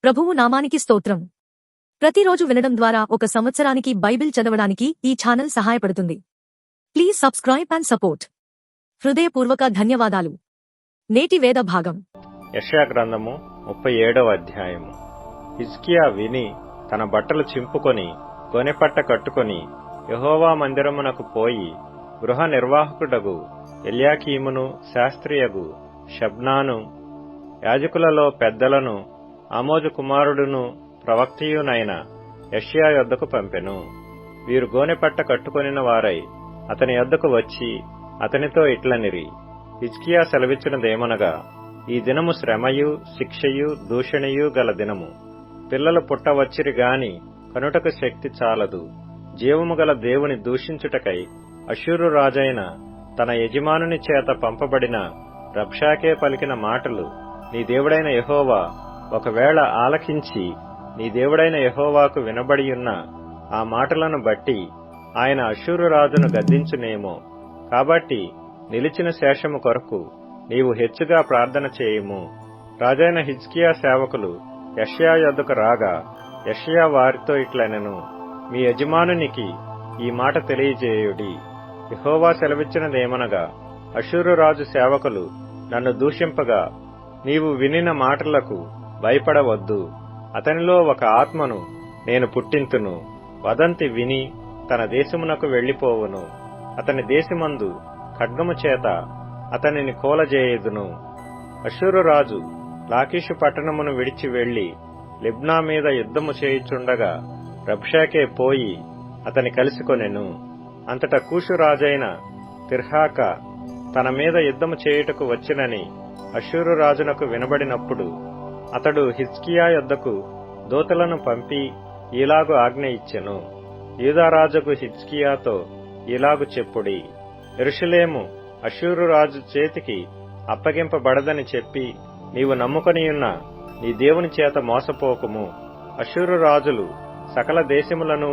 ప్రభువు నామానికి స్తోత్రం. ప్రతిరోజు వినడం ద్వారా ఒక సంవత్సరానికి బైబిల్ చదవడానికి ఈ ఛానల్ సహాయపడుతుంది. Please subscribe and support. హృదయపూర్వక ధన్యవాదాలు. నేటి వేద భాగం యెషయా గ్రంథము 37వ అధ్యాయము. హిజ్కియా విని తన బట్టలు చింపుకొని గొనెపట్ట కట్టుకొని యెహోవా మందిరమునకు పోయి గృహ నిర్వాహకుడగు ఎల్యాకీమును శాస్త్రియగు షబ్నాను యాజకులలో పెద్దలను ఆమోజు కుమారుడును ప్రవక్తయునైన యెషయా యొద్దకు పంపెను. వీరు గోనెపట్ట కట్టుకొనిన వారై అతని యొద్దకు వచ్చి అతనితో ఇట్లనిరి, హిజ్కియా సెలవిచ్చినదేమనగా, ఈ దినము శ్రమయు శిక్షయు దూషణయు గల దినము. పిల్లలు పుట్టవచ్చిరి గాని కనుటకు శక్తి చాలదు. జీవము గల దేవుని దూషించుటకై అష్షూరు రాజైన తన యజమానుని చేత పంపబడిన రబ్షాకే పలికిన మాటలు నీ దేవుడైన యెహోవా ఒకవేళ ఆలకించి నీ దేవుడైన యెహోవాకు వినబడియున్న ఆ మాటలను బట్టి ఆయన అష్షూరు రాజును గద్దించునేమో. కాబట్టి నిలిచిన శేషము కొరకు నీవు హెచ్చుగా ప్రార్థన చేయుము. రాజైన హిజ్కియా సేవకులు యెషయా యొద్దకు రాగా యెషయా వారితో ఇట్లనెను, మీ యజమానునికి ఈ మాట తెలియజేయుడి. యెహోవా సెలవిచ్చినదేమనగా, అష్షూరు రాజు సేవకులు నన్ను దూషింపగా నీవు వినిన మాటలకు భయపడవద్దు. అతనిలో ఒక ఆత్మను నేను పుట్టింతును. వదంతి విని తన దేశమునకు వెళ్లిపోవును. అతని దేశమందు ఖడ్గము చేత అతనిని కూలజేయుదును. అష్షూరు రాజు లాకీషు పట్టణమును విడిచి వెళ్లి లిబ్నా మీద యుద్ధము చేయుచుండగా రబ్షాకే పోయి అతని కలిసికొనెను. అంతటా కూషు రాజైన తిర్హాక తన మీద యుద్ధము చేయుటకు వచ్చినని అష్షూరు రాజునకు వినబడినప్పుడు అతడు హిజ్కియా యొద్దకు దూతలను పంపి ఈలాగు ఆజ్ఞ ఇచ్చెను, యూదారాజుకు హిజ్కియాతో ఈలాగు చెప్పుడి, యెరూషలేము అష్షూరు రాజు చేతికి అప్పగింపబడదని చెప్పి నీవు నమ్ముకొనియున్న నీ దేవుని చేత మోసపోకుము. అష్షూరు రాజులు సకల దేశములను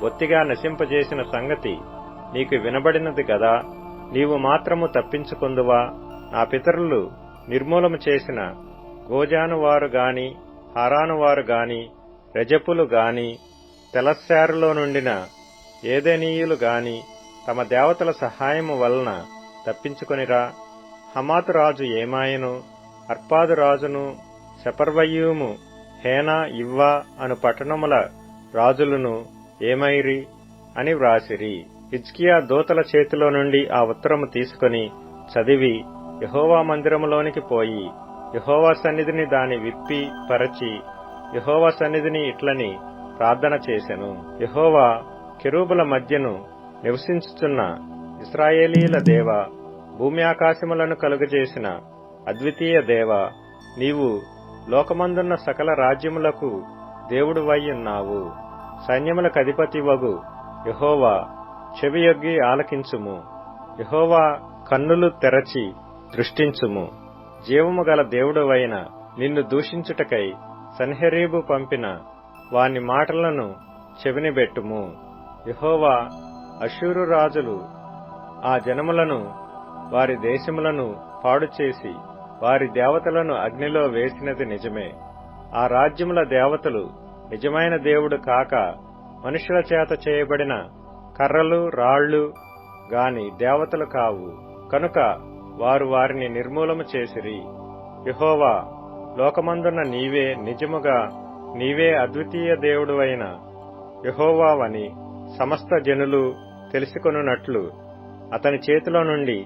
బొత్తిగా నశింపజేసిన సంగతి నీకు వినబడినది గదా. నీవు మాత్రము తప్పించుకొందువా? నా పితరులు నిర్మూలము చేసిన గోజాను వారు గాని హారాను వారు గాని రెజపులు గాని తెలశ్శారులో నుండిన ఏదెనీయులు గాని తమ దేవతల సహాయము వలన తప్పించుకొనిరా. హమాతు రాజు ఏమాయను, అర్పాదు రాజును సెపర్వయ్యూము హేనా ఇవ్వా అను పట్టణముల రాజులను ఏమైరి అని వ్రాసిరి. హిజ్కియా దూతల చేతిలో నుండి ఆ ఉత్తరము తీసుకుని చదివి యెహోవా మందిరములోనికి పోయి యెహోవా సన్నిధిని దాని విప్పి పరచి యెహోవా సన్నిధిని ఇట్లని ప్రార్థన చేసెను. యెహోవా కెరూబుల మధ్యను నివసించుచున్న ఇశ్రాయేలీల దేవా, భూమి ఆకాశములను కలుగజేసిన అద్వితీయ దేవా, నీవు లోకమందున్న సకల రాజ్యములకు దేవుడువయ్యున్నావు. సైన్యములకు అధిపతివగు యెహోవా, చెవియొగ్గి ఆలకించుము. యెహోవా, కన్నులు తెరచి దృష్టించుము. జీవము గల దేవుడవైన నిన్ను దూషించుటకై సన్హెరీబు పంపిన వాని మాటలను చెవినిబెట్టుము. యెహోవా, అష్షూరు రాజులు ఆ జనములను వారి దేశములను పాడుచేసి వారి దేవతలను అగ్నిలో వేసినది నిజమే. ఆ రాజ్యముల దేవతలు నిజమైన దేవుడు కాక మనుషుల చేత చేయబడిన కర్రలు రాళ్లు గాని దేవతలు కావు. కనుక వారు వారిని నిర్మూలము చేసిరి. యెహోవా, లోకమందున్న నీవే నిజముగా నీవే అద్వితీయ దేవుడువైన యెహోవావని సమస్త జనులు తెలుసుకొనున్నట్లు అతని చేతిలో నుండి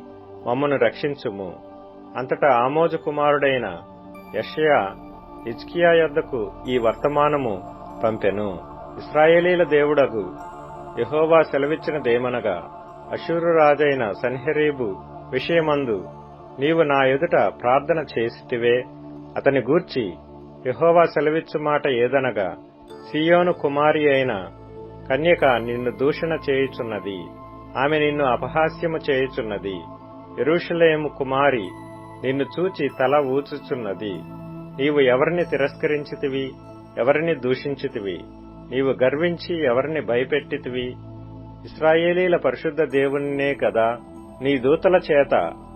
మమ్మను రక్షించుము. అంతటా ఆమోజు కుమారుడైన యెషయా హిజ్కియా యొద్దకు ఈ వర్తమానము పంపెను. ఇశ్రాయేలీల దేవుడగు యెహోవా సెలవిచ్చినదేమనగా, అష్షూరు రాజైన సన్హెరీబు విషయమందు నీవు నా ఎదుట ప్రార్థన చేసితివే. అతని గూర్చి యెహోవా సెలవిచ్చు మాట ఏదనగా, సీయోను కుమారి అయిన కన్యక నిన్ను దూషణ చేయుచున్నది. ఆమె నిన్ను అపహాస్యము చేయుచున్నది. యెరూషలేము కుమారి నిన్ను చూచి తల ఊచుచున్నది. నీవు ఎవరిని తిరస్కరించితివి? ఎవరిని దూషించితివి? నీవు గర్వించి ఎవరిని భయపెట్టితివి? ఇశ్రాయేలీల పరిశుద్ధ దేవునినే కదా. నీ దూతల చేత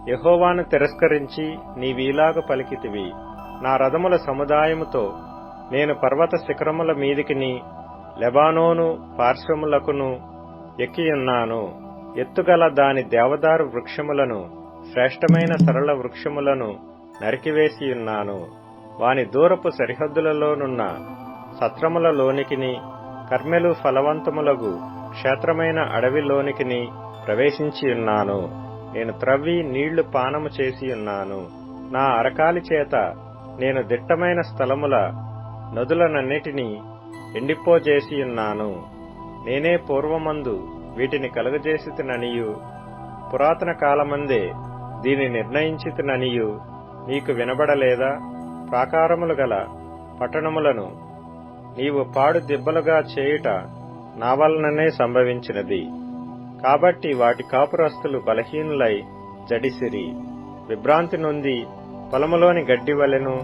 యెహోవాను తిరస్కరించి నీవీలాగు పలికితివి, నా రథముల సముదాయముతో నేను పర్వత శిఖరముల మీదికిని లెబానోను పార్శ్వములకును ఎక్కియున్నాను. ఎత్తుగల దాని దేవదారు వృక్షములను, శ్రేష్టమైన సరళ వృక్షములను నరికివేసియున్నాను. వాని దూరపు సరిహద్దులలోనున్న సత్రములలోనికిని, కర్మెలు ఫలవంతములగు క్షేత్రమైన అడవిలోనికిని ప్రవేశించియున్నాను. నేను త్రవ్వి నీళ్లు పానము చేసియున్నాను. నా అరకాలి చేత నేను దిట్టమైన స్థలముల నదులనన్నిటినీ ఎండిపోజేసియున్నాను. నేనే పూర్వమందు వీటిని కలుగజేసితిననియు, పురాతన కాలమందే దీని నిర్ణయించితిననియు నీకు వినబడలేదా? ప్రాకారములు గల పట్టణములను నీవు పాడు దిబ్బలుగా చేయుట నా వలననే సంభవించినది. కాబట్టి వాటి కాపురస్తులు బలహీనులై జడిసిరి, విభ్రాంతి నొంది పొలములోని గడ్డి వలెను,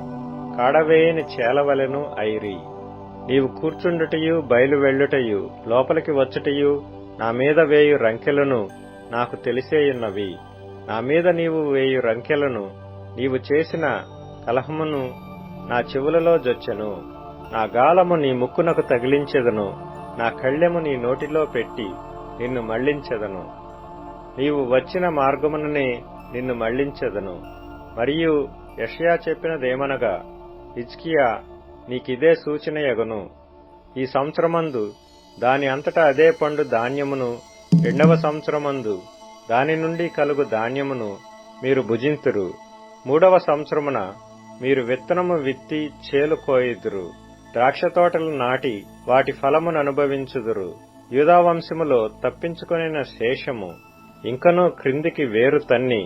కాడవేయని చేలవలెను అయిరి. నీవు కూర్చుండుటయు, బయలు వెళ్ళుటయు, లోపలికి వచ్చుటయు, నా మీద వేయు రంకెలను నాకు తెలిసేయున్నవి. నా మీద నీవు వేయు రంకెలను, నీవు చేసిన కలహమును నా చెవులలో జొచ్చెను. నా గాలము నీ ముక్కునకు తగిలించెదను, నా కళ్ళెము నీ నోటిలో పెట్టి నిన్ను మళ్లించెదను. నీవు వచ్చిన మార్గముననే నిన్ను మళ్లించెదను. మరియు యెషయా చెప్పినదేమనగా, హిజ్కియా, నీకిదే సూచనయగును. ఈ సంవత్సరమందు దాని అంతటా అదే పండు ధాన్యమును, రెండవ సంవత్సరమందు దాని నుండి కలుగు ధాన్యమును మీరు భుజింతురు. మూడవ సంవత్సరమున మీరు విత్తనము విత్తి చేలు కోయుదురు, ద్రాక్ష తోటలు నాటి వాటి ఫలమును అనుభవించుదురు. యూదావంశములో తప్పించుకొనిన శేషము ఇంకనూ క్రిందికి వేరు తన్ని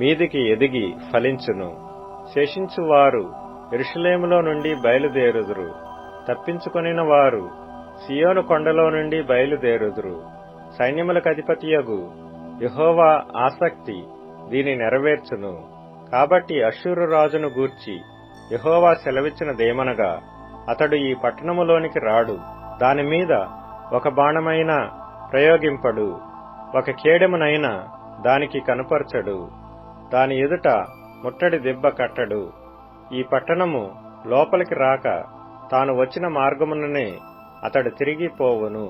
మీదికి ఎదిగి ఫలించును. శేషించువారు యెరూషలేములో నుండి బయలుదేరుదురు. తప్పించుకొనిన వారు సియోను కొండలో నుండి బయలుదేరుదురు. సైన్యములకు అధిపతియగు యెహోవా ఆసక్తి దీని నెరవేర్చును. కాబట్టి అష్షూరు రాజును గూర్చి యెహోవా సెలవిచ్చినదేమనగా, అతడు ఈ పట్టణములోనికి రాడు, దానిమీద ఒక బాణమైనా ప్రయోగింపడు, ఒక కేడెమునైనా దానికి కనుపరచడు, దాని ఎదుట ముట్టడి దెబ్బ కట్టడు. ఈ పట్టణము లోపలికి రాక తాను వచ్చిన మార్గముననే అతడు తిరిగిపోవును.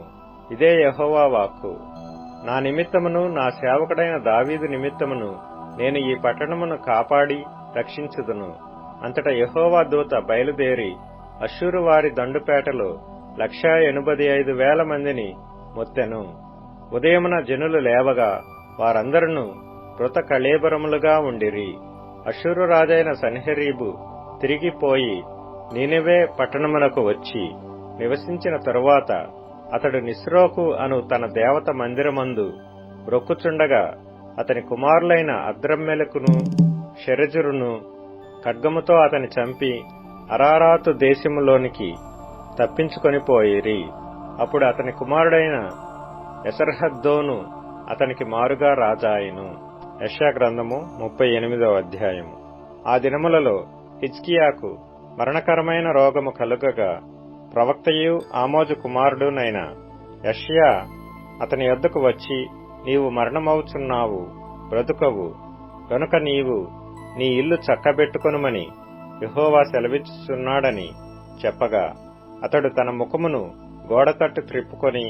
ఇదే యెహోవా వాక్కు. నా నిమిత్తమును, నా సేవకుడైన దావీదు నిమిత్తమును నేను ఈ పట్టణమును కాపాడి రక్షించుదును. అంతటా యెహోవా దూత బయలుదేరి అష్షూరు వారి దండుపేటలో 185,000 మందిని మొత్తెను. ఉదయమున జనులు లేవగా వారందరూ మృత కళేబరములుగా ఉండిరి. అష్షూరు రాజైన సన్హెరీబు తిరిగిపోయి నీనెవే పట్టణమునకు వచ్చి నివసించిన తరువాత అతడు నిస్రోకు అను తన దేవత మందిరమందు బ్రొక్కుచుండగా అతని కుమారులైన అద్రమ్మెలకును షెరెజురును ఖడ్గముతో అతని చంపి అరారాతు దేశములోనికి తప్పించుకొనిపోయిరి. అప్పుడు అతని కుమారుడైన ఎసర్హద్దోను అతనికి మారుగా రాజాయెను. యెషయా గ్రంథము 38వ అధ్యాయము. ఆ దినములలో హిజ్కియాకు మరణకరమైన రోగము కలుగగా ప్రవక్తయు ఆమోజు కుమారుడునైన యెషయా అతని యొద్దకు వచ్చి, నీవు మరణమవుచున్నావు, బ్రతుకవు, గనుక నీవు నీ ఇల్లు చక్కబెట్టుకొనుమని యెహోవా సెలవిచ్చుచున్నాడని చెప్పగా, అతడు తన ముఖమును గోడతట్టు త్రిప్పుకొని,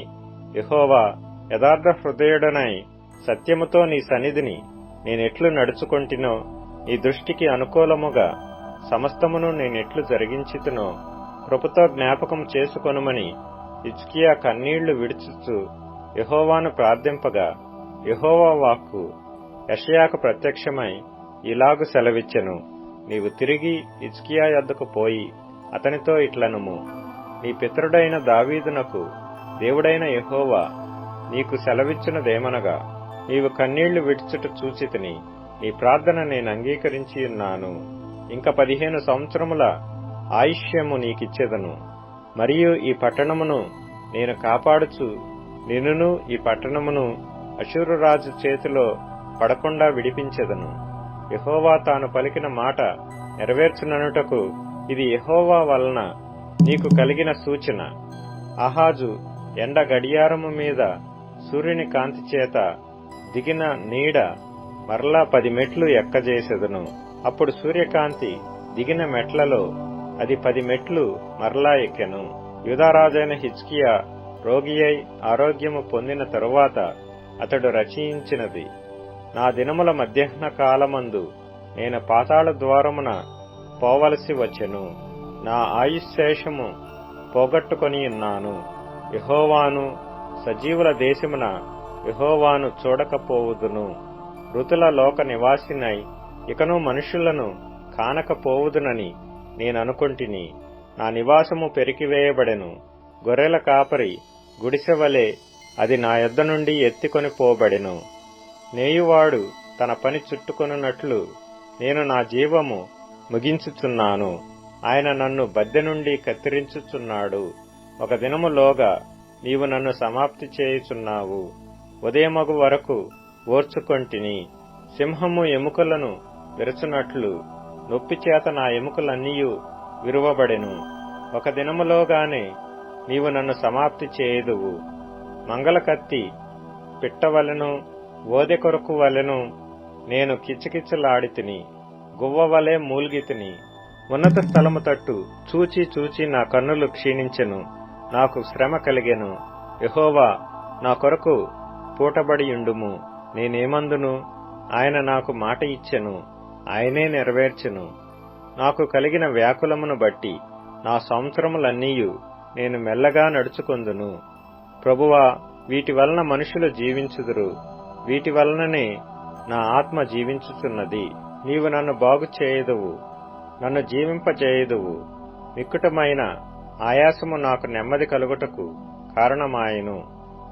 యెహోవా, యథార్థ హృదయుడనై సత్యముతో నీ సన్నిధిని నేనెట్లు నడుచుకొంటినో, నీ దృష్టికి అనుకూలముగా సమస్తమును నేనెట్లు జరిగించితినో కృపతో జ్ఞాపకం చేసుకొనుమని హిజ్కియా కన్నీళ్లు విడుచుచు యెహోవాను ప్రార్థింపగా, యెహోవా వాక్కు యెషయాకు ప్రత్యక్షమై ఇలాగు సెలవిచ్చెను, నీవు తిరిగి హిజ్కియా యొద్దకు పోయి అతనితో ఇట్లనుము, నీ పితరుడైన దావీదునకు దేవుడైన యెహోవా నీకు సెలవిచ్చినదేమనగా, నీవు కన్నీళ్లు విడుచుట చూచితిని, నీ ప్రార్థన నేను అంగీకరించియున్నాను. ఇంక 15 సంవత్సరముల ఆయుష్యము నీకిచ్చెదను. మరియు ఈ పట్టణమును నేను కాపాడుచు నిన్నును ఈ పట్టణమును అష్షూరు రాజు చేతిలో పడకుండా విడిపించెదను. యెహోవా తాను పలికిన మాట నెరవేర్చుననుటకు ఇది యెహోవా వలన నీకు కలిగిన సూచన. ఆహాజు ఎండ గడియారము మీద సూర్యుని కాంతి చేత దిగిన నీడ మరలా 10 మెట్లు ఎక్కజేసెదను. అప్పుడు సూర్యకాంతి దిగిన మెట్లలో అది 10 మెట్లు మరలా ఎక్కెను. యూదారాజైన హిజ్కియా రోగి అయి ఆరోగ్యము పొందిన తరువాత అతడు రచయించినది: నా దినముల మధ్యాహ్న కాలమందు నేను పాతాళ ద్వారమున పోవలసి వచ్చెను. నా ఆయుశ్శేషము పోగొట్టుకొని ఉన్నాను. యెహోవాను, సజీవుల దేశమున యెహోవాను చూడకపోవుదును. మృతుల లోక నివాసినై ఇకను మనుషులను కానకపోవుదునని నేననుకొంటిని. నా నివాసము పెరికివేయబడెను. గొర్రెల కాపరి గుడిసెవలే అది నా యొద్ద నుండి ఎత్తికొని పోబడెను. నేయువాడు తన పని చుట్టుకొనున్నట్లు నేను నా జీవము ముగించుచున్నాను. ఆయన నన్ను బద్దె నుండి కత్తిరించుచున్నాడు. ఒక దినములోగా నీవు నన్ను సమాప్తి చేయుచున్నావు. ఉదయమగు వరకు ఓర్చుకొంటిని. సింహము ఎముకలను విరచునట్లు నొప్పిచేత నా ఎముకలన్నీయు విరువబడెను. ఒక దినములోగానే నీవు నన్ను సమాప్తి చేయుదువు. మంగళకత్తి పిట్టవలెను, ఓదె కొరకు వలెను నేను కిచకిచలాడితిని. గువ్వవలే మూల్గితిని. ఉన్నత స్థలము తట్టు చూచి చూచి నా కన్నులు క్షీణించెను. నాకు శ్రమ కలిగెను. యెహోవా, నా కొరకు పూటబడియుండుము. నేనేమందును? ఆయన నాకు మాట ఇచ్చెను, ఆయనే నెరవేర్చెను. నాకు కలిగిన వ్యాకులమును బట్టి నా సంవత్సరములన్నీయు నేను మెల్లగా నడుచుకొందును. ప్రభువా, వీటి వలన మనుషులు జీవించుదురు. వీటి వలననే నా ఆత్మ జీవించుచున్నది. నీవు నన్ను బాగు చేయుదువు, నన్ను జీవింపచేయుదువు. మిక్కుటమైన ఆయాసము నాకు నెమ్మది కలుగుటకు కారణమాయెను.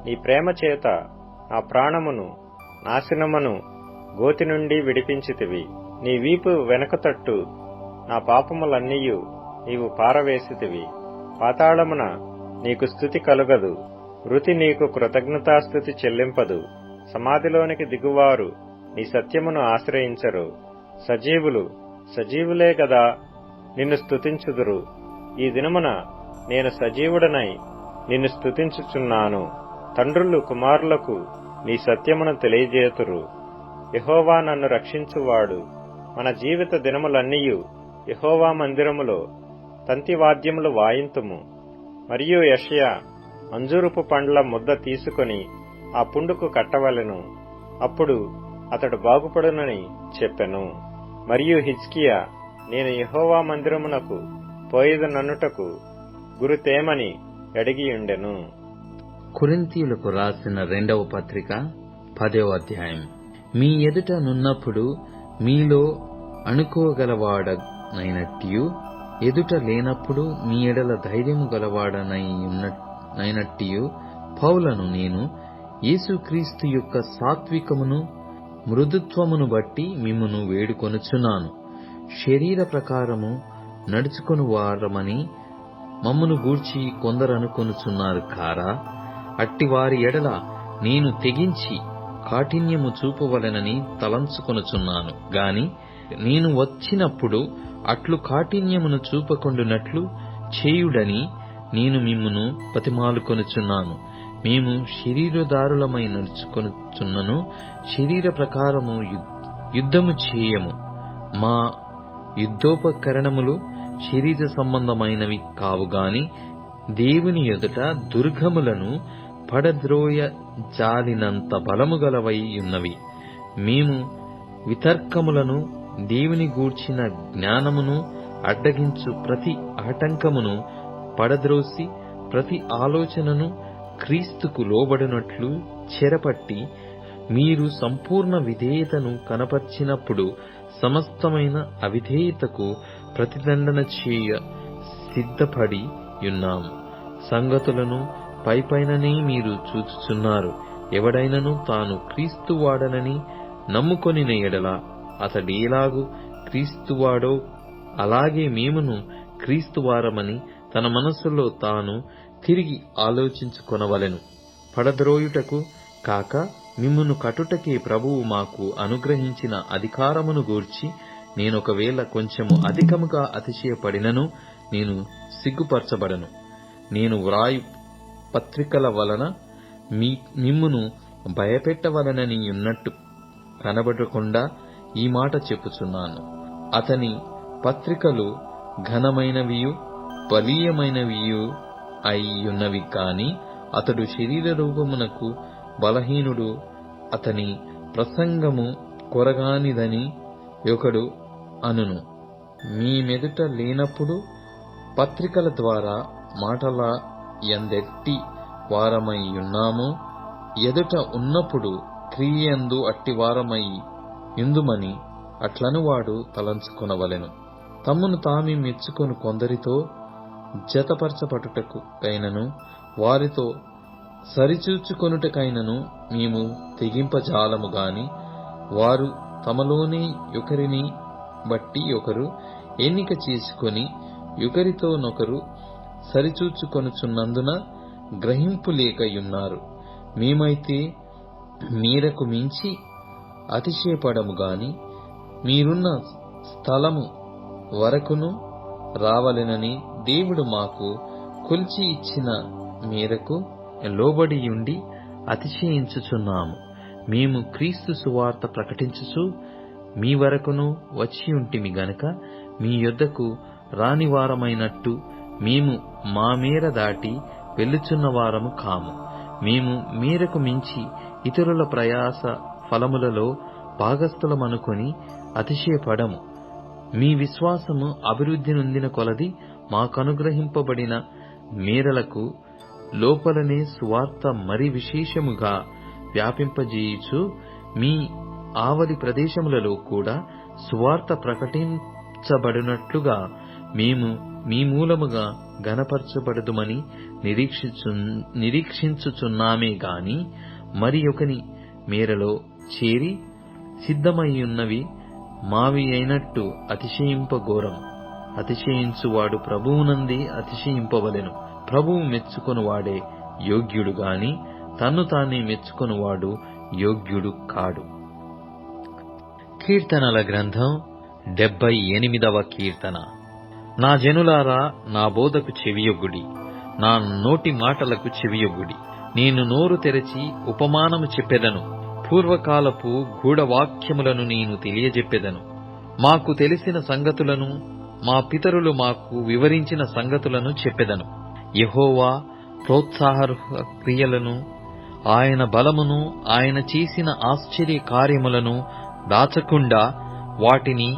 నీ ప్రేమ చేత నా ప్రాణమును నాశనమును గోతి నుండి విడిపించితివి. నీ వీపు వెనకతట్టు నా పాపములన్నీయు నీవు పారవేసితివి. పాతాళమున నీకు స్తుతి కలుగదు. వృతి నీకు కృతజ్ఞతాస్తుతి చెల్లింపదు. సమాధిలోనికి దిగువారు నీ సత్యమును ఆశ్రయించరు. సజీవులు సజీవులే గదా నిన్ను స్తుతించుదురు. ఈ దినమున నేను సజీవుడనై నిన్ను స్తుతించుచున్నాను. తండ్రులు కుమారులకు నీ సత్యమును తెలియజేతురు. యెహోవా నన్ను రక్షించువాడు. మన జీవిత దినములన్నీయు యెహోవా మందిరములో తంతివాద్యములు వాయింతుము. మరియు యెషయా అంజూరపు పండ్ల ముద్ద తీసుకొని ఆ పుండుకు కట్టవలెను, అప్పుడు అతడు బాగుపడునని చెప్పెను. మరియు హిజ్కియా, నేను యెహోవా మందిరమునకు పోయేదననుటకు గురుతేమని అడిగియుండెను. కొరింథీయులకు రాసిన 2వ పత్రిక 10వ అధ్యాయం. మీ ఎదుట నున్నప్పుడు మీలో అనుకోగలవాడనైనట్టియు, ఎదుట లేనప్పుడు మీ ఎడల ధైర్యము గలవాడనైనట్టియు పౌలను నేను యేసుక్రీస్తు యొక్క సాత్వికమును మృదుత్వమును బట్టి మిమ్మును వేడుకొనుచున్నాను. శరీర ప్రకారము నడుచుకొని వారమని మమ్మును గూర్చి కొందరనుకొనుచున్నారు కారా? అట్టివారి ఎడల నేను తెగించి కాఠిన్యము చూపవలెనని తలంచుకొనుచున్నాను గాని, నేను వచ్చినప్పుడు అట్లు కాఠిన్యమును చూపకుండునట్లు చేయుడని నేను మిమ్మును బతిమాలుకొనుచున్నాను. మేము శరీరదారులమై నడుచుకొనుచున్నను, శరీర ప్రకారము యుద్ధము చేయము. మా యుద్ధోపకరణములు శరీర సంబంధమైనవి కావు గాని దేవుని ఎదుట దుర్గములను పడద్రోయ జాలినంత బలము గలవై ఉన్నవి. మేము వితర్కములను, దేవుని గూర్చిన జ్ఞానమును అడ్డగించు ప్రతి ఆటంకమును పడద్రోసి, ప్రతి ఆలోచనను క్రీస్తుకు లోబడినట్లు చెరపట్టి, మీరు సంపూర్ణ విధేయతను కనపర్చినప్పుడు సమస్తమైన అవిధేయతకు ప్రతిదండన చేయ సిద్ధపడి ఉన్నాము. సంగతులను పైపైననే మీరు చూచుచున్నారు. ఎవడైనను తాను క్రీస్తువాడనని నమ్ముకొనిన ఎడల అతడేలాగు క్రీస్తువాడో అలాగే మేమును క్రీస్తువారమని తన మనస్సులో తాను తిరిగి ఆలోచించుకొనవలెను. పడద్రోయుటకు కాక మిమ్మును కట్టుటకే ప్రభువు మాకు అనుగ్రహించిన అధికారమును గూర్చి నేనొకవేళ కొంచెము అధికముగా అతిశయపడినను నేను సిగ్గుపరచబడను. నేను వ్రాయు పత్రికల వలన మిమ్మును భయపెట్టవలనని ఉన్నట్టు కనబడకుండా ఈ మాట చెప్పుచున్నాను. అతని పత్రికలు ఘనమైనవియు బలీయమైనవియు అయ్యున్నవి కాని అతడు శరీర రూపమునకు బలహీనుడు, అతని ప్రసంగము కొరగానిదని ఒకడు అనును. మీ మెదుట లేనప్పుడు పత్రికల ద్వారా మాటల యందెట్టి వారమై ఉన్నామో, ఎదుట ఉన్నప్పుడు క్రియయందు అట్టివారమై యుందుమని అట్లను వాడు తలంచుకొనవలెను. తమ్మును తామే మెచ్చుకొను కొందరితో జతపరచబడుటకైనను వారితో సరిచూచుకొనుటకైనను మేము తెగింపజాలము గాని, వారు తమలోనే ఒకరిని బట్టి ఒకరు ఎన్నిక చేసుకొని ఒకరితోనొకరు సరిచూచుకొనుచున్నందున గ్రహింపులేకయున్నారు. మేమైతే మీరకు మించి అతిశయపడము గాని, మీరున్న స్థలము వరకును రావలెనని దేవుడు మాకు కొలిచి ఇచ్చిన మేరకు లోబడియుండి అతిశయించుచున్నాము. మేము క్రీస్తు సువార్త ప్రకటించుచు మీ వరకును వచ్చియుంటిమి గనుక మీ యొద్దకు రానివారమైనట్టు మేము మా మేర దాటి వెళ్ళుచున్న వారము కాము. మేము మేరకు మించి ఇతరుల ప్రయాస ఫలములలో భాగస్థులమనుకొని అతిశయపడము. మీ విశ్వాసము అభివృద్ధి నొందిన కొలది మాకనుగ్రహింపబడిన మేరలకు లోపలనే సువార్త మరి విశేషముగా వ్యాపింపజేయుచు మీ ఆవలి ప్రదేశములలో కూడా సువార్త ప్రకటించబడినట్లుగా మేము మీ మూలముగా ఘనపరచబడదుమని నిరీక్షించుచున్నామే గాని మరి ఒకని మేరలో చేరి సిద్ధమయ్యున్నవి మావి అయినట్టు అతిశయింపఘోరం. అతిశయించువాడు ప్రభువునందే అతిశయింపవలెను. ప్రభువు మెచ్చుకొనువాడే యోగ్యుడు గాని తన్ను తానే మెచ్చుకొనువాడు యోగ్యుడు కాడు. కీర్తనల గ్రంథం 78వ కీర్తన. నా జనులారా, నా బోధకు చెవియొగ్గుడి, నా నోటి మాటలకు చెవియొగ్గుడి. నేను నోరు తెరచి ఉపమానము చెప్పెదను, పూర్వకాలపు గూఢవాక్యములను నేను తెలియజెప్పెదను. మాకు తెలిసిన సంగతులను, మా పితరులు మాకు వివరించిన సంగతులను చెప్పెదను. యెహోవా ప్రోత్సాహక క్రియలను, ఆయన బలమును, ఆయన చేసిన ఆశ్చర్య కార్యములను దాచకుండా వాటిని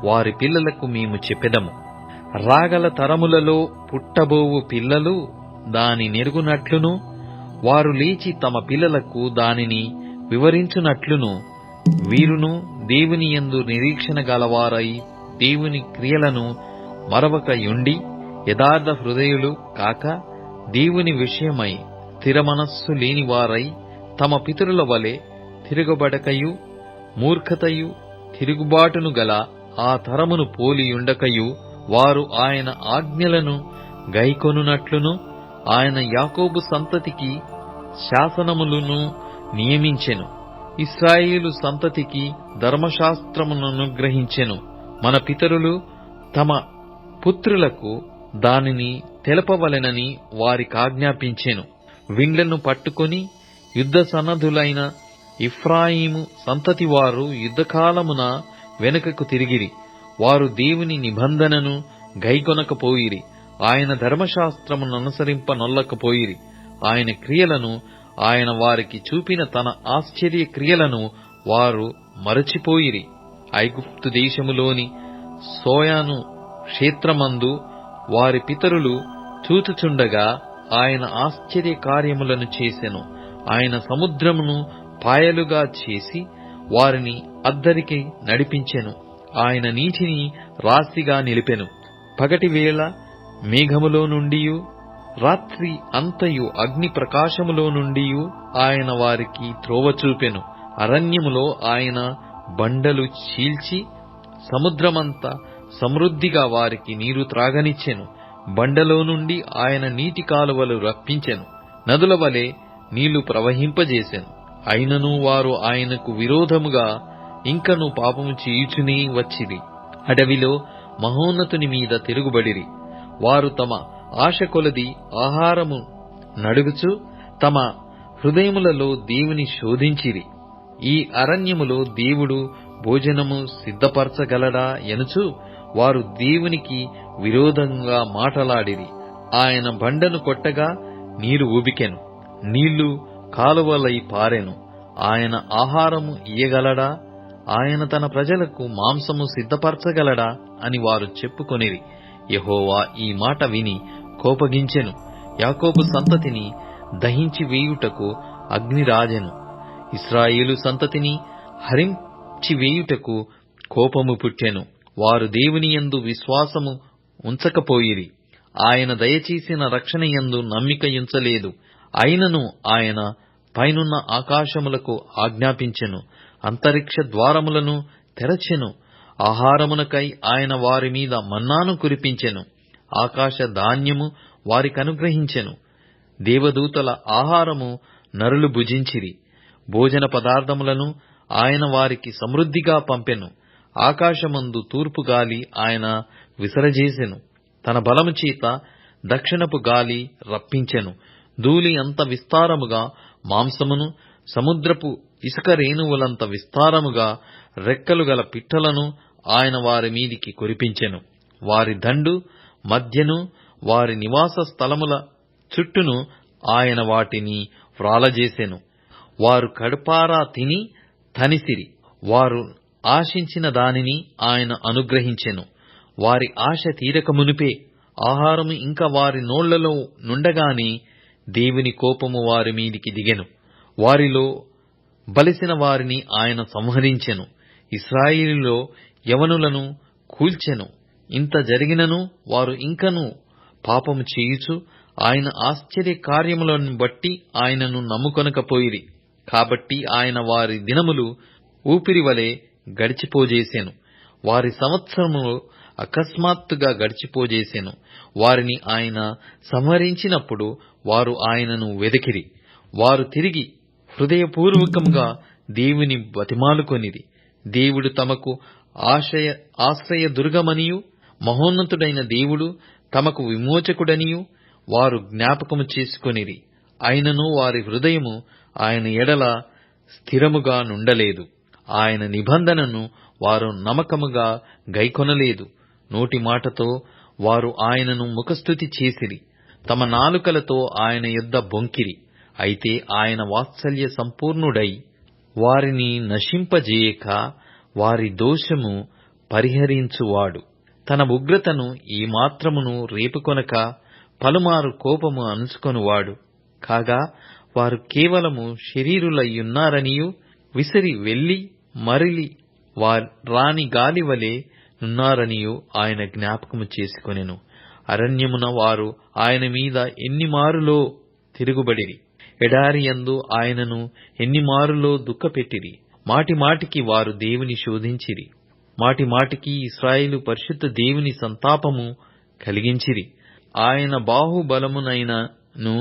వారి పిల్లలకు మేము చెప్పెదము. రాగల తరములలో పుట్టబోవు పిల్లలు దాని నెరుగునట్లును, వారు లేచి తమ పిల్లలకు దానిని వివరించునట్లును, వీరును దేవుని యందు నిరీక్షణ గలవారై దేవుని క్రియలను మరవక యుండి యథార్థ హృదయులు కాక దేవుని విషయమై స్థిర మనస్సు లేనివారై తమ పితరుల వలె తిరగబడకయు మూర్ఖతయు తిరుగుబాటును గల ఆ తరమును పోలియుండకయు వారు ఆయన ఆజ్ఞలను గైకొనునట్లును ఆయన యాకోబు సంతతికి శాసనములను నియమించెను, ఇశ్రాయేలు సంతతికి ధర్మశాస్త్రముననుగ్రహించెను. మన పితరులు తమ పుత్రులకు దానిని తెలపవలెనని వారికాజ్ఞాపించెను. విండ్లను పట్టుకొని యుద్ధ సన్నద్ధులైన ఇఫ్రాయిము సంతతి వారు యుద్ధకాలమున వెనుకకు తిరిగిరి. వారు దేవుని నిబంధనను గైకొనకపోయిరి, ఆయన ధర్మశాస్త్రమును అనుసరింపనొల్లకపోయిరి. ఆయన క్రియలను, ఆయన వారికి చూపిన తన ఆశ్చర్య క్రియలను వారు మరచిపోయిరి. ఐగుప్తు దేశములోని సోయాను క్షేత్రమందు వారి పితరులు చూచుచుండగా ఆయన ఆశ్చర్య కార్యములను చేసెను. ఆయన సముద్రమును పాయలుగా చేసి వారిని అద్దరికి నడిపించెను. ఆయన నీటిని రాశిగా నిలిపెను. పగటివేళ మేఘములో నుండియు రాత్రి అంతయు అగ్ని ప్రకాశములో నుండియు ఆయన వారికి త్రోవ చూపెను. అరణ్యములో ఆయన బండలు చీల్చి సముద్రమంతా సమృద్ధిగా వారికి నీరు త్రాగనిచ్చెను. బండలో నుండి ఆయన నీటి కాలువలు రప్పించెను, నదుల వలె నీళ్లు ప్రవహింపజేసెను. అయినను వారు ఆయనకు విరోధముగా ఇంకను పాపము చేయుచునే వచ్చిరి. అడవిలో మహోన్నతుని మీద తిరుగుబడిరి. వారు తమ ఆశ కొలది ఆహారము నడుగుచు తమ హృదయములలో దేవుని శోధించిరి. ఈ అరణ్యములో దేవుడు భోజనము సిద్ధపరచగలడా ఎనుచు వారు దేవునికి విరోధంగా మాటలాడిరి. ఆయన బండను కొట్టగా నీరు ఉబికెను, నీళ్లు కాలువలై పారెను. ఆయన ఆహారము ఇయ్యగలడా? ఆయన తన ప్రజలకు మాంసము సిద్ధపరచగలడా అని వారు చెప్పుకొనిరి. యెహోవా ఈ మాట విని కోపగించెను. యాకోబు సంతతిని దహించి వేయుటకు అగ్ని రాజెను. ఇశ్రాయేలు సంతతిని హరించి వేయుటకు కోపము పుట్టెను. వారు దేవుని యందు విశ్వాసము ఉంచకపోయిరి. ఆయన దయచేసిన రక్షణ యందు నమ్మిక ఉంచలేదు. అయినను ఆయన పైనున్న ఆకాశములకు ఆజ్ఞాపించెను, అంతరిక్ష ద్వారములను తెరచెను. ఆహారమునకై ఆయన వారి మీద మన్నాను కురిపించెను. ఆకాశ ధాన్యము వారికనుగ్రహించెను. దేవదూతల ఆహారము నరులు భుజించిరి. భోజన పదార్థములను ఆయన వారికి సమృద్ధిగా పంపెను. ఆకాశమందు తూర్పు గాలి ఆయన విసరజేసెను. తన బలము చేత దక్షిణపు గాలి రప్పించెను. ధూళి అంత విస్తారముగా మాంసమును, సముద్రపు ఇసుక రేణువులంత విస్తారముగా రెక్కలు గల పిట్టలను ఆయన వారి మీదికి కురిపించెను. వారి దండు మధ్యను వారి నివాస స్థలముల చుట్టూను ఆయన వాటిని వ్రాలజేసెను. వారు కడుపారా తిని తనిసిరి. వారు ఆశించిన దానిని ఆయన అనుగ్రహించెను. వారి ఆశ తీరక మునిపే ఆహారము ఇంకా వారి నోళ్లలో నుండగానే దేవుని కోపము వారి మీదికి దిగెను. వారిలో బలిసిన వారిని ఆయన సంహరించెను. ఇశ్రాయేలులో యవనులను కూల్చెను. ఇంత జరిగినను వారు ఇంకనూ పాపము చేయుచు ఆయన ఆశ్చర్య కార్యములను బట్టి ఆయనను నమ్ముకొనకపోయిరి. కాబట్టి ఆయన వారి దినములు ఊపిరివలె గడిచిపోజేసెను. వారి సంవత్సరములు అకస్మాత్తుగా గడిచిపోజేసెను. వారిని ఆయన సంహరించినప్పుడు వారు ఆయనను వెదికిరి. వారు తిరిగి హృదయపూర్వకముగా దేవుని బతిమాలుకొనిరి. దేవుడు తమకు ఆశ్రయ దుర్గమనియు, మహోన్నతుడైన దేవుడు తమకు విమోచకుడనియు వారు జ్ఞాపకము చేసుకొనిరి. అయినను వారి హృదయము ఆయన ఎడల స్థిరముగా నుండలేదు. ఆయన నిబంధనను వారు నమ్మకముగా గైకొనలేదు. నోటి మాటతో వారు ఆయనను ముఖస్తుతి చేసిరి. తమ నాలుకలతో ఆయన యొద్ద బొంకిరి. అయితే ఆయన వాత్సల్య సంపూర్ణుడై వారిని నశింపజేయక వారి దోషము పరిహరించువాడు. తన ఉగ్రతను ఏమాత్రమును రేపుకొనక పలుమారు కోపము అణుచుకొనువాడు. కాగా వారు కేవలము శరీరులయ్యున్నారనియూ విసిరి వెళ్లి మరలి రాని గాలి వలె నున్నారనియూ ఆయన జ్ఞాపకము చేసుకొనెను. అరణ్యమున వారు ఆయన మీద ఎన్నిమారులో తిరుగుబడిరి. ఎడారి యందు ఆయనను ఎన్నిమారులో దుఃఖపెట్టిరి. మాటిమాటికి వారు దేవుని శోధించిరి. మాటిమాటికి ఇశ్రాయేలు పరిశుద్ధ దేవుని సంతాపము కలిగించిరి. ఆయన బాహుబలమునైనను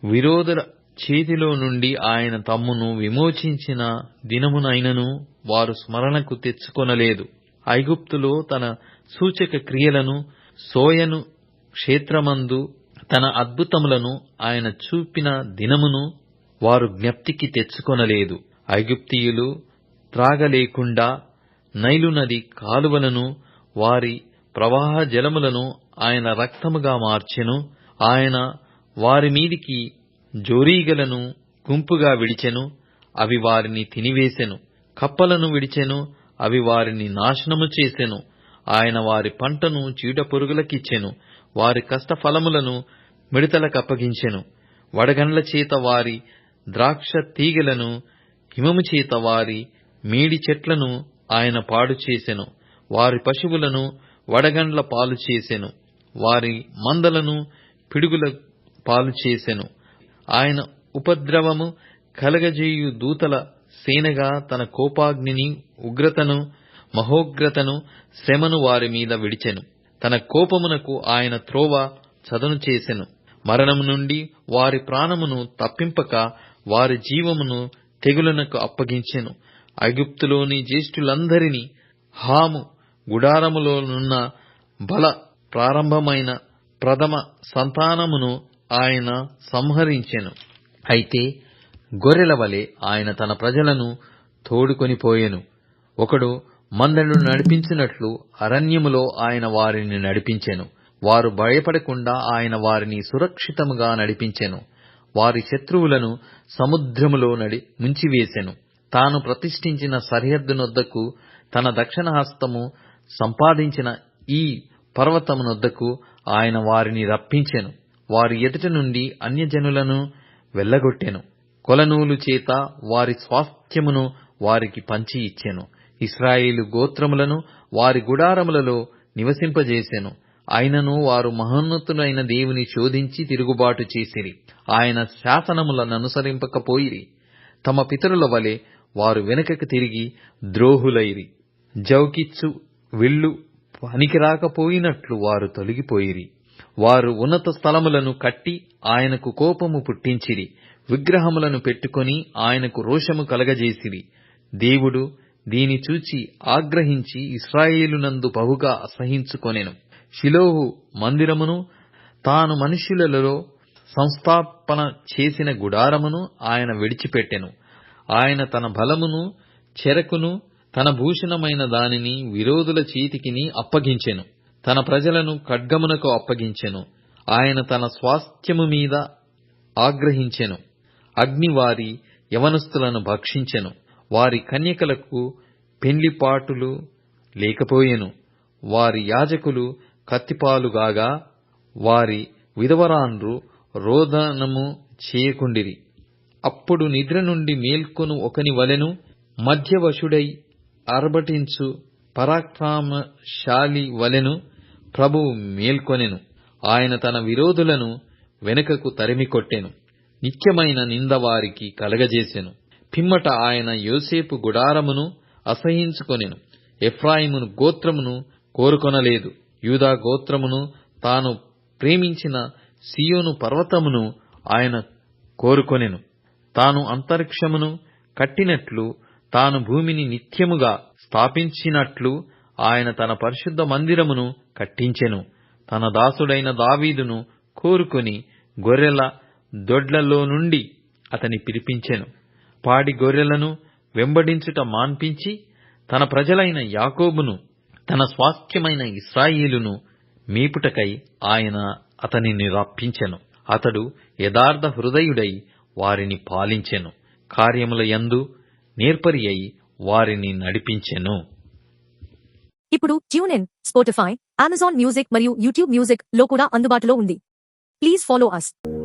విరోధుల చేతిలో నుండి ఆయన తమ్మును విమోచించిన దినమునైనను వారు స్మరణకు తెచ్చుకొనలేదు. ఐగుప్తులో తన సూచక క్రియలను, సోయను క్షేత్రమందు తన అద్భుతములను ఆయన చూపిన దినమును వారు జ్ఞప్తికి తెచ్చుకొనలేదు. ఐగుప్తీయులు త్రాగలేకుండా నైలు నది కాలువలను, వారి ప్రవాహ జలములను ఆయన రక్తముగా మార్చెను. ఆయన వారి మీదికి జోరీగలను గుంపుగా విడిచెను. అవి వారిని తినివేసెను. కప్పలను విడిచెను. అవి వారిని నాశనము చేసెను. ఆయన వారి పంటను చీడపురుగులకిచ్చెను. వారి కష్టఫలములను మిడతలకప్పగించెను. వడగండ్ల చేత వారి ద్రాక్ష తీగెలను, హిమము చేత వారి మేడి చెట్లను ఆయన పాడు చేసెను. వారి పశువులను వడగండ్ల పాలు చేసెను. వారి మందలను పిడుగుల పాలు చేసెను. ఆయన ఉపద్రవము కలగజేయు దూతల సేనగా తన కోపాగ్నిని, ఉగ్రతను, మహోగ్రతను, శ్రమను వారి మీద విడిచెను. తన కోపమునకు ఆయన త్రోవ చదును చేసెను. మరణము నుండి వారి ప్రాణమును తప్పింపక వారి జీవమును తెగులునకు అప్పగించెను. ఐగుప్తులోని జ్యేష్ఠులందరినీ, హాము గుడారములోనున్న బల ప్రారంభమైన ప్రథమ సంతానమును ఆయన సంహరించెను. అయితే గొర్రెల వలె ఆయన తన ప్రజలను తోడుకొనిపోయెను. ఒకడు మందను నడిపించినట్లు అరణ్యములో ఆయన వారిని నడిపించెను. వారు భయపడకుండా ఆయన వారిని సురక్షితముగా నడిపించెను. వారి శత్రువులను సముద్రములో ముంచివేసెను. తాను ప్రతిష్ఠించిన సరిహద్దునొద్దకు, తన దక్షిణ హస్తము సంపాదించిన ఈ పర్వతమునొద్దకు ఆయన వారిని రప్పించెను. వారి ఎదుట నుండి అన్యజనులను వెళ్లగొట్టెను. కొలనూలు చేత వారి స్వాస్థ్యమును వారికి పంచి ఇచ్చెను. ఇశ్రాయేలు గోత్రములను వారి గుడారములలో నివసింపజేసెను. అయినను వారు మహోన్నతుడైన దేవుని శోధించి తిరుగుబాటు చేసిరి. ఆయన శాసనములను అనుసరింపకపోయిరి. తమ పితరుల వలె వారు వెనుకకు తిరిగి ద్రోహులైరి. జౌకిచ్చు విల్లు పనికిరాకపోయినట్లు వారు తొలగిపోయిరి. వారు ఉన్నత స్థలములను కట్టి ఆయనకు కోపము పుట్టించిరి. విగ్రహములను పెట్టుకొని ఆయనకు రోషము కలగజేసిరి. దేవుడు దీని చూచి ఆగ్రహించి ఇశ్రాయేలునందు బహుగా అసహించుకొనెను. షిలోహు మందిరమును, తాను మనుష్యులలో సంస్థాపన చేసిన గుడారమును ఆయన విడిచిపెట్టెను. ఆయన తన బలమును, చెరకును, తన భూషణమైన దానిని విరోధుల చేతికిని అప్పగించెను. తన ప్రజలను ఖడ్గమునకు అప్పగించెను. ఆయన తన స్వాస్థ్యము మీద ఆగ్రహించెను. అగ్ని వారి యవనస్తులను భక్షించెను. వారి కన్యకలకు పెండ్లిపాటులు లేకపోయెను. వారి యాజకులు కత్తిపాలుగాగా వారి విధవరాండ్రు రోదనము చేయకుండిరి. అప్పుడు నిద్ర నుండి మేల్కొను ఒకని వలెను, మధ్యవశుడై అర్భటించు పరాక్రమశాలి వలెను ప్రభువు మేల్కొనెను. ఆయన తన విరోధులను వెనుకకు తరిమికొట్టెను. నిత్యమైన నింద వారికి కలగజేసెను. పిమ్మట ఆయన యోసేపు గుడారమును అసహించుకొనెను. ఎఫ్రాయిము గోత్రమును కోరుకొనలేదు. యూదా గోత్రమును, తాను ప్రేమించిన సీయోను పర్వతమును ఆయన కోరుకొనెను. తాను అంతరిక్షమును కట్టినట్లు, తాను భూమిని నిత్యముగా స్థాపించినట్లు ఆయన తన పరిశుద్ధ మందిరమును కట్టించెను. తన దాసుడైన దావీదును కోరుకొని గొర్రెల దొడ్లలో నుండి అతని పిలిపించెను. పాడి గొర్రెలను వెంబడించుట మాన్పించి, తన ప్రజలైన యాకోబును, తన స్వాస్థ్యమైన ఇశ్రాయేలును మేపుటకై ఆయన అతనిని రప్పించెను. అతడు యథార్థ హృదయుడై వారిని పాలించెను. కార్యముల యందు నేర్పరి అయి వారిని నడిపించెను. ఇప్పుడు tune in, Spotify, Amazon music మరియు యూట్యూబ్ మ్యూజిక్ లో కూడా అందుబాటులో ఉంది. Please follow us.